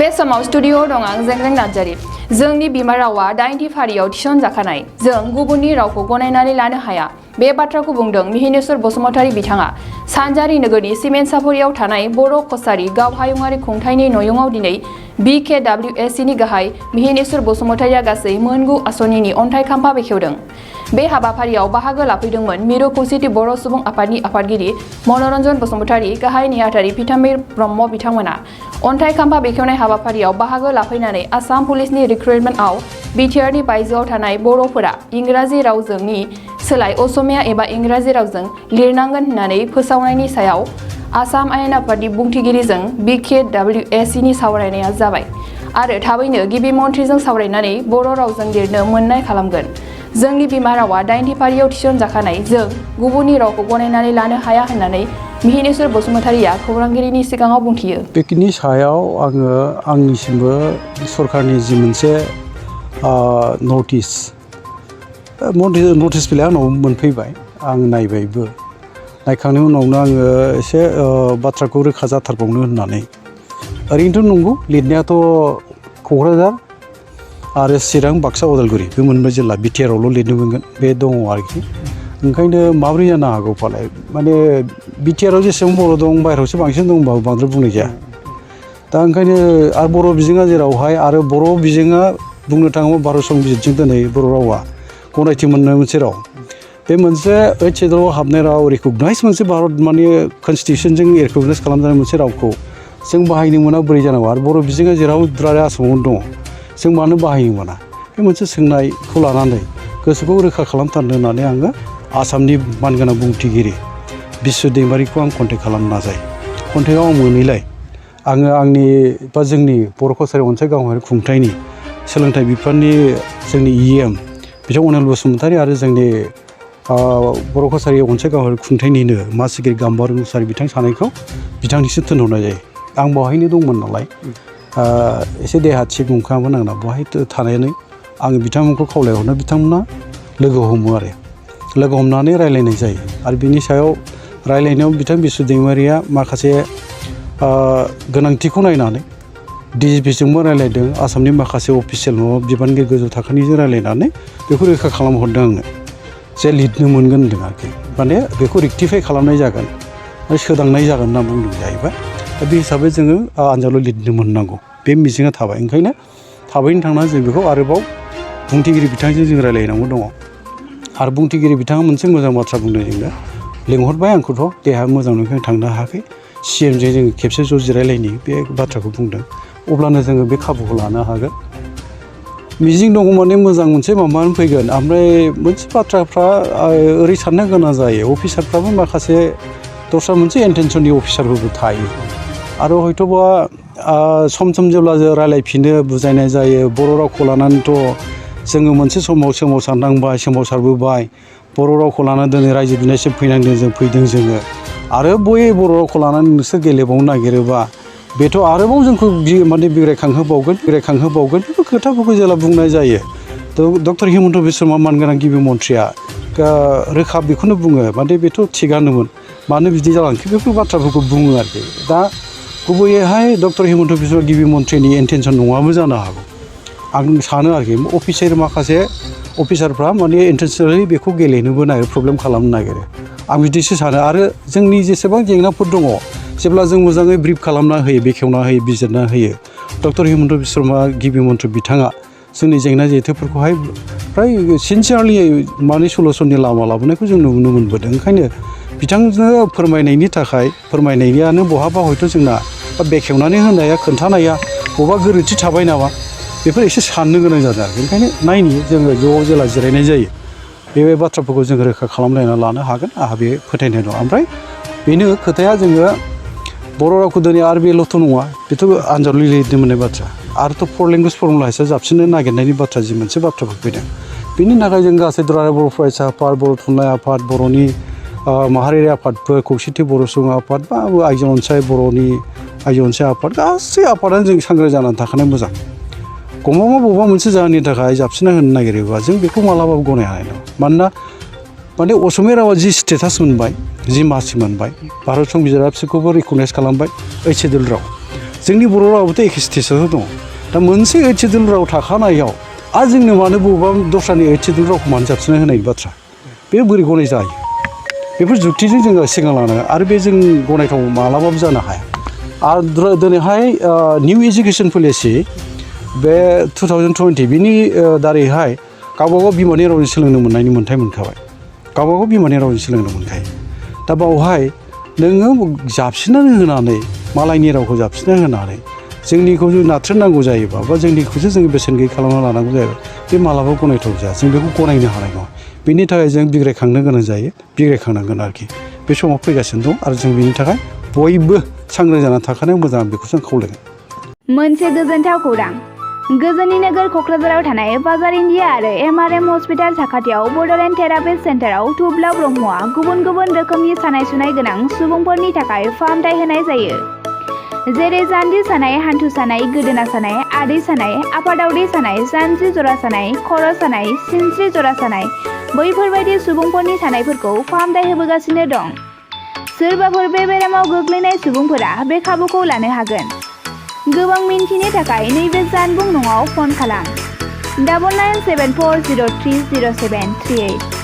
बे समाव स्टुडिअ दं आं जेंग्रें नार्जारि। जोंनि बिमा रावा 8थि फारियाव थिसनजाखानाय। जों गुबुननि रावखौ गनायनानै लानो हाया। बे बाथ्राखौ बुंदों मिहिनेश्वर बसुमतारी बिथाङा। सानजारि नोगोरनि सिमेन्ट सापरियाव थानाय बर' कसारी गावहायुङारि खुंथायनि नयुङाव दिनै BKWAC नि गाहाय मिहिनेश्वर बसुमतारीया गासै मोन 9 आस'ननि अन्थाइ खाम्फा बेखेवदों। बे हाबाफारियाव बाहागो लाफैदोंमोन मिरु खौसेथि बर' सुबुं आफादनि आफादगिरि मनरन्जन बसुमतारी, गाहाय नेहाथारि पिताम्बर ब्रह्म बिथांमोना। अन्थाइ खाम्फा बेखेवनाय हाबाफारियाव बाहागो लाफैनानै आसाम पुलिसनि रिक्रुटमेन्टआव बिटिआरनि बायजोआव थानाय बर'फोरा इंराजि रावजोंनि सोलाय असमिया एबा इंराजि रावजों लिरनांगोन होननानै फोसावनायनि सायाव आसाम आयेन आफादनि बुंथिगिरिजों BKWAC नि सावरायनाया जाबाय आरो थाबैनो गिबि मन्थ्रिजों सावरायनानै बर' रावजों लिरनो मोननाय खालामगोन। जोंनि बिमा रावा 8थि फारियाव थिसनजाखानाय। जों गुबुननि रावखौ गनायनानै लानो हाया होननानै मिहिनेश्वर बसुमतारीया खौरांगिरिनि सिगाङाव बुंथियो। बेनि सायाव आङो आंनिसिमबो सरकारनि जि मोनसे नटिस बिलाइ आंनाव मोनफैबाय। आं नायबायबो। नायखांनायनि उनावनो आङो एसे बाथ्राखौ रोखा जाथारबावनो होननानै। ओरैनोथ' नंगौ, लिरनायाथ' क'क्राझार आरो चिरां, बाक्सा, उदालगुरि बे मोनब्रै जिल्ला बिटिआरआवल' लिरनो मोनगोन बे दङ आरोखि। ओंखायनो माबोरै जानो हागौ फालाय? माने बिटिआरआव जेसेबां बर' दं बाहेरायावसो बांसिन दं होनबाबो बांद्राय बुंनाय जाया। दा ओंखायनो आरो बर' बिजोङा जेरावहाय आरो बर' बिजोङा बुंनो थाङोब्ला भारत संबिजितजों दिनै बर' रावा गनायथि मोननाय मोनसे राव। बे मोनसे 8th शेड्युलाव हाबनाय राव, रिकगनाइज मोनसे भारत माने कनस्टिटिउसनजों रिकगनाइज खालामजानाय मोनसे रावखौ जों बाहायनो मोना बोरै जानांगौ? आरो बर' बिजोङा जेराव दुलाराय आसामावनो दङ, जों मानो बाहायनो मोना? बे मोनसे सोंनायखौ लानानै गोसोखौ रोखा खालामथारनो होननानै आङो आसामनि मानगोनां बुंथिगिरि बिश्व दैमारिखौ आं कन्टेक्ट खालामनो नाजायो। कन्टेक्टआव आं मोनैलाय आङो आंनि बा जोंनि बर' कसारी अनसाय गावहायुङारि खुंथायनि सोलोंथाइ बिफाननि जोंनि EM बिथां अनिल बसुमतारी आरो जोंनि बर' कसारी अनसाय गावहायुङारि खुंथायनिनो मासिगिरि गाम्बारि मुसाहारि बिथां सानैखौ बिथांनिसिम थिनहरनाय जायो। आं बेवहायनो दंमोन नालाय एसे देहा थिग नंखायामोन आंना। बेवहाय थानानै आङो बिथांमोनखौ खावलायहरनो बिथांमोना लोगो हमो आरो लोगो हमनानै रायलायनाय जायो। आरो बिनि सायाव रायलायनायाव बिथां बिश्व दैमारिया माखासे गोनांथिखौ नायनानै DGPजोंबो रायलायदों, आसामनि माखासे अफिसियेल बिबानगिरि गोजौ थाखोनिजों रायलायनानै बेखौ रोखा खालामहरदों आंनो जे लिरनो मोनगोन होनदों आरोखि। माने बेखौ रेक्टिफाइ खालामनाय जागोन, सोदांनाय जागोन होनना बुंदों जाहैबाय। दा बे हिसाबै जोङो आनजादाव लिरनो मोननांगौ बे मिजिङा थाबाय। ओंखायनो थाबैनो थांनानै जों बेखौ आरोबाव बुंथिगिरि बिथांजों जों रायलायनांगौ दङ। आरो बुंथिगिरि बिथाङा मोनसे मोजां बाथ्रा बुंदों जोंनो, लिंहरबाय आंखौथ' देहा मोजां नंखायनो थांनो हायाखै, CMजों जोङो खेबसे ज' जिरायलायनि बे बाथ्राखौ बुंदों। अब्लानो जोङो बे खाबुखौ लानो हागोन। मिजिं दङ माने मोजां मोनसे माबानो फैगोन। ओमफ्राय मोनसे बाथ्राफ्रा ओरै साननो गोनां जायो, अफिसारफ्राबो माखासे दस्रा मोनसे इन्टेनसननि अफिसारफोरबो थायो। आरो हयथ'बा सम जेब्ला जों रायलायफिनो बुजायनाय जायो, बर' रावखौ लानानैथ' जोङो मोनसे समाव सोमावसारनांबाय, सोमावसारबोबाय। बर' रावखौ लानानै दिनै रायजो बिनायसिम फैनांदों, जों फैदों जोङो। आरो बै बर' रावखौ लानानै नोंसोर गेलेबावनो नागिरोबा बेथ' आरोबाव जोंखौ माने बिग्रायखांहोबावगोन बेफोर खोथाफोरखौ जेला बुंनाय जायो। डक्टर हिमन्त बिश्व शर्मा मानगोनां गिबि मन्थ्रिया रोखा बेखौनो बुङो, माने बेथ' थिगानोमोन, मानो बिदि जालांखो बेफोर बाथ्राफोरखौ बुङो आरोखि। दा गुबैयैहाय डक्टर हिमन्त बिश्व गिबि मन्थ्रिनि इन्टेनसन नङाबो जानो हागौ आं सानो आरोखि। माखासे अफिसारफ्रा माने इन्टेनसनेलि बेखौ गेलेनोबो नागिरो, प्रब्लेम खालामनो नागिरो। आं बिदिसो सानो। आरो जोंनि जेसेबां जेंनाफोर दङ, जेब्ला जों मोजाङै ब्रिफ खालामना होयो, बेखेवना होयो, बिजिरना होयो, डक्टर हिमन्त बिश्व शर्मा गिबि मन्थ्रि बिथाङा जोंनि जेंना जेथोफोरखौहाय फ्राय सिनसियारलि माने सलुसननि लामा लाबोनायखौ जों नुनो मोनबोदों। ओंखायनो बिथांजों फोरमायनायानो बहाबा हयथ' जोंना बेखेवनानै होनाया, खोन्थानाया बबेबा गोरोन्थि थाबाय नामा, बेफोर एसे साननो गोनां जादों आरो। ओंखायनो नायनि जोङो ज' जेला जिरायनाय जायो, बे बाथ्राफोरखौ जोङो रोखा खालामलायना लानो हागोन, आंहा बे फोथायनाय दं। ओमफ्राय बेनो खोथाया, जोङो बर' रावखौ दिनै आरो बेल'थ' नङा, बेथ' आनजादाव लिरनो मोननाय बाथ्रा। आरोथ' 4 लेंगुवेज फर्मुला हिसाबै जाबसिननो नागिरनायनि बाथ्रा जि मोनसे बाथ्राफोर फैदों, बेनि थाखाय जों गासै दुलाराय बर' फरायसा आफाद, बर' थुनलाइ आफाद, बर'नि माहारियारि आफादफोर, खौसेथि बर' सुबुं आफाद, बा आइजो बर'नि आइजो अनसाय आफाद, गासै आफादानो जों सांग्रां जानानै थाखानाय मोजां। गमामा बबेबा मोनसे जाहोननि थाखाय जाबसिनना होनो नागिरोबा जों बेखौ मालाबाबो गनायनो हानाय नङा। मानोना माने असमिया रावा जि स्टेटास मोनबाय, जि मासि मोनबाय, भारत संबिजिरा बिसोरखौबो रिकगनाइज खालामबाय 8th शेड्युल राव। जोंनि बर' रावाबोथ' एखे स्टेजाव दङ दा मोनसे ओइथ सिडुल राव थाखानायाव आरो जोंनो मानो बबेबा दस्रानि ओइथ सिडुल रावखौ मानो जाबसिनना होनायनि बाथ्रा बे बोरै गनाय जायो बेफोर जुक्तिजों जोङो सिगां लानो आरो बे जों गनायथाव मालाबाबो जानो हाया आरो दिनैहाय निउ एजुकेसन पलिसि बे 2020 बिनि दारैहाय गावबागाव बिमानि रावजों सोलोंनो मोननायनि मोन्थाय मोनखाबाय गावबागाव बिमानि रावजों सोलोंनो मोनखायो दा बावहाय नोङो जाबसिननानै होनानै मालायनि रावखौ जाबसिनना होनानै जोंनिखौ नाथ्रोदनांगौ जायोबा बा जोंनिखौसो जोङो बेसेन गैयै खालामना लानांगौ जायोबा बे मालाबाबो गनायथाव जाया जों बेखौ गनायनो हानाय नङा बेनि थाखाय जों बिग्रायखांनो गोनां जायो बिग्रायखांनांगोन आरोखि बे समाव फैगासिनो दं आरो जों बेनि थाखाय बयबो सांग्रां जानानै थाखानाया मोजां बेखौ जों खावलायगोन मोनसे गोजोनथाव खौरां गोजोननि नोगोर क'क्राझाराव थानाय बाजार इन्डिया आरो एमआरएम हस्पिटाल साखाथियाव बड'लेण्ड थेरापिस्ट सेन्टाराव थुब्ला ब्रह्मआ गुबुन गुबुन रोखोमनि सानाय सुनाय गोनां सुबुंफोरनि थाखाय फाहामथाय होनाय जायो जेरै जान्जि सानाय हान्थु सानाय गोदोना सानाय आदै सानाय आफादावदै सानाय जानजि जरा सानाय खर' सानाय सिनस्रि जरा सानाय बैफोरबायदि सुबुंफोरनि सानायफोरखौ फाहामथाय होबोगासिनो दं सोरबाफोर बे बेरामाव गोग्लैनाय सुबुंफोरा बे खाबुखौ लानो हागोन गोबां मिन्थिनो थाखाय नैबे जानबुं नङाव फन खालाम 9974030738